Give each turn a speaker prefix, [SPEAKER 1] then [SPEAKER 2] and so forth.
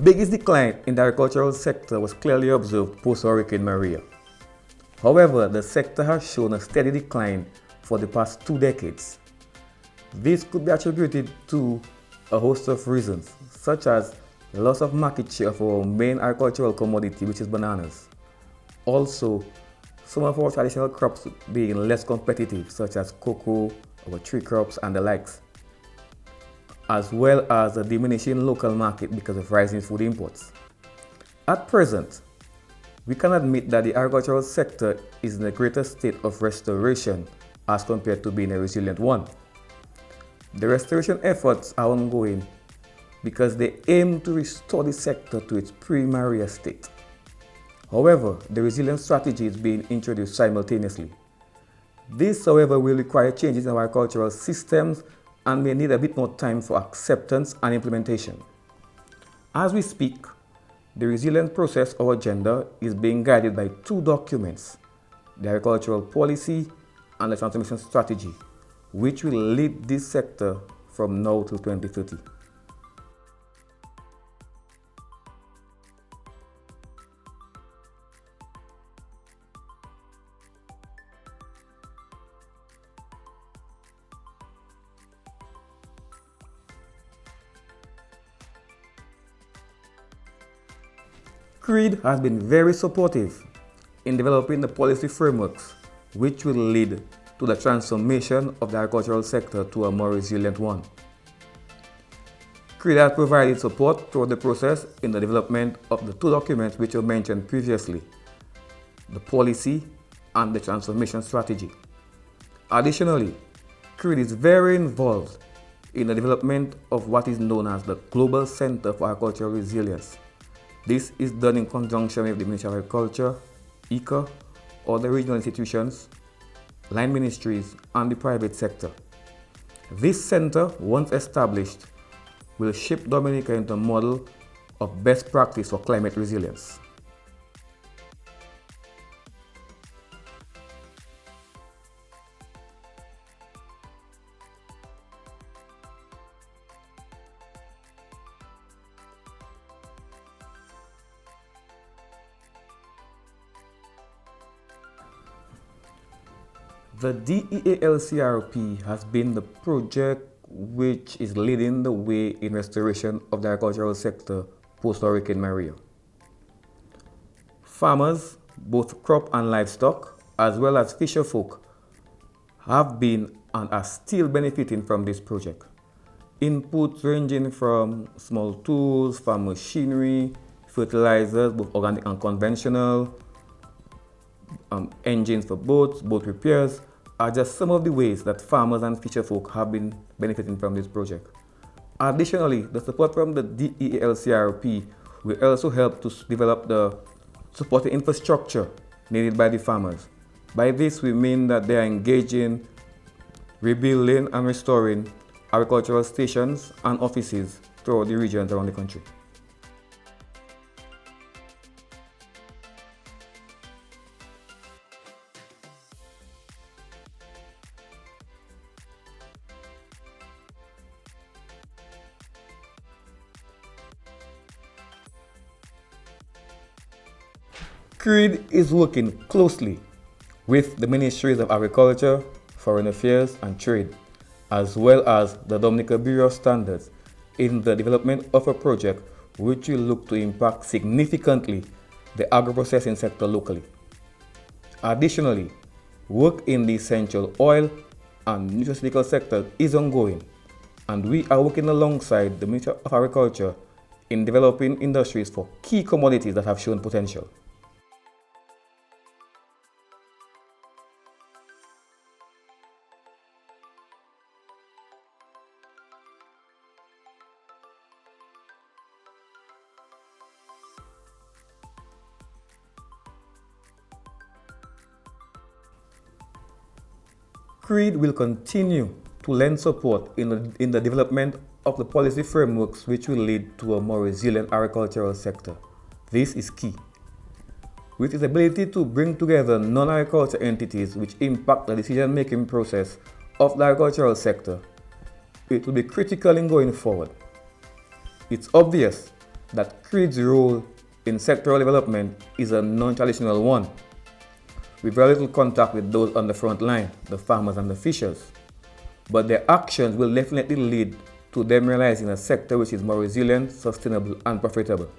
[SPEAKER 1] biggest decline in the agricultural sector was clearly observed post-Hurricane Maria. However, the sector has shown a steady decline for the past 2 decades. This could be attributed to a host of reasons, such as loss of market share of our main agricultural commodity, which is bananas. Also, some of our traditional crops being less competitive, such as cocoa, our tree crops, and the likes, as well as a diminishing local market because of rising food imports. At present, we can admit that the agricultural sector is in a greater state of restoration as compared to being a resilient one. The restoration efforts are ongoing because they aim to restore the sector to its pre-Maria state. However, the resilience strategy is being introduced simultaneously. This, however, will require changes in our agricultural systems and may need a bit more time for acceptance and implementation. As we speak, the resilience process or agenda is being guided by 2 documents, the agricultural policy and the transformation strategy, which will lead this sector from now till 2030. CREAD has been very supportive in developing the policy frameworks which will lead to the transformation of the agricultural sector to a more resilient one. CREAD has provided support throughout the process in the development of the 2 documents which were mentioned previously, the policy and the transformation strategy. Additionally, CREAD is very involved in the development of what is known as the Global Center for Agricultural Resilience. This is done in conjunction with the Ministry of Agriculture, ICA, other regional institutions, line ministries, and the private sector. This center, once established, will shape Dominica into a model of best practice for climate resilience. The DEALCRP has been the project which is leading the way in restoration of the agricultural sector post-Hurricane Maria. Farmers, both crop and livestock, as well as fisherfolk, have been and are still benefiting from this project. Inputs ranging from small tools, farm machinery, fertilizers, both organic and conventional, engines for boats, boat repairs, are just some of the ways that farmers and fisherfolk have been benefiting from this project. Additionally, the support from the DEALCRP will also help to develop the supporting infrastructure needed by the farmers. By this, we mean that they are engaging, rebuilding and restoring agricultural stations and offices throughout the regions around the country. CREAD is working closely with the Ministries of Agriculture, Foreign Affairs and Trade, as well as the Dominica Bureau of Standards in the development of a project which will look to impact significantly the agro-processing sector locally. Additionally, work in the essential oil and nutraceutical sector is ongoing, and we are working alongside the Ministry of Agriculture in developing industries for key commodities that have shown potential. CREAD will continue to lend support in the development of the policy frameworks which will lead to a more resilient agricultural sector. This is key. With its ability to bring together non-agriculture entities which impact the decision-making process of the agricultural sector, it will be critical in going forward. It's obvious that CREAD's role in sectoral development is a non-traditional one, with very little contact with those on the front line, the farmers and the fishers. But their actions will definitely lead to them realizing a sector which is more resilient, sustainable and profitable.